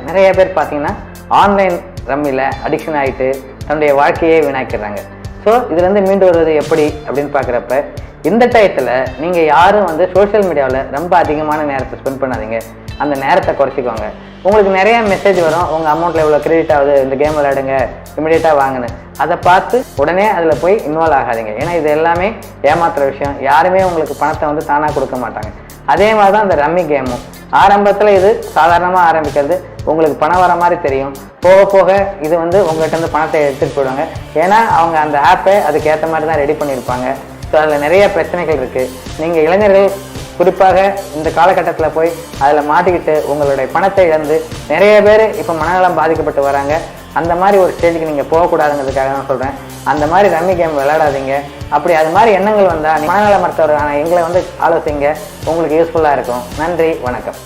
நிறைய பேர் பார்த்தீங்கன்னா ஆன்லைன் ரம்மியில் அடிக்ஷன் ஆகிட்டு தன்னுடைய வாழ்க்கையே வீணாக்கிடுறாங்க. ஸோ இதுலேருந்து மீண்டு வருவது எப்படி அப்படின்னு பார்க்குறப்ப இந்த டயத்தில் நீங்கள் யாரும் சோஷியல் மீடியாவில் ரொம்ப அதிகமான நேரத்தை ஸ்பெண்ட் பண்ணாதீங்க. அந்த நேரத்தை குறைச்சிக்கோங்க. உங்களுக்கு நிறைய மெசேஜ் வரும், உங்கள் அமௌண்ட்டில் இவ்வளோ கிரெடிட் ஆகுது, இந்த கேம் விளையாடுங்க, இமீடியட்டாக வாங்குன்னு. அதை பார்த்து உடனே அதில் போய் இன்வால்வ் ஆகாதீங்க. ஏன்னா இது எல்லாமே ஏமாத்துற விஷயம். யாருமே உங்களுக்கு பணத்தை தானாக கொடுக்க மாட்டாங்க. அதே மாதிரி தான் இந்த ரம்மி கேமும். ஆரம்பத்தில் இது சாதாரணமாக ஆரம்பிக்கிறது, உங்களுக்கு பணம் வர மாதிரி தெரியும். போக போக இது உங்கள்கிட்ட பணத்தை எடுத்துகிட்டு போயிடுவாங்க. ஏன்னா அவங்க அந்த ஆப்பை அதுக்கு ஏற்ற மாதிரி தான் ரெடி பண்ணியிருப்பாங்க. ஸோ அதில் நிறைய பிரச்சனைகள் இருக்குது. நீங்கள் இளைஞர்கள் குறிப்பாக இந்த காலகட்டத்தில் போய் அதில் மாட்டிக்கிட்டு உங்களுடைய பணத்தை இழந்து நிறைய பேர் இப்போ மனநலம் பாதிக்கப்பட்டு வராங்க. அந்த மாதிரி ஒரு ஸ்டேஜுக்கு நீங்கள் போகக்கூடாதுங்கிறதுக்காக தான் சொல்கிறேன். அந்த மாதிரி ரம்மி கேம் விளையாடாதீங்க. அப்படி அது மாதிரி எண்ணங்கள் வந்தால் மனநல மருத்துவரான எங்களை ஆலோசிங்க. உங்களுக்கு யூஸ்ஃபுல்லாக இருக்கும். நன்றி, வணக்கம்.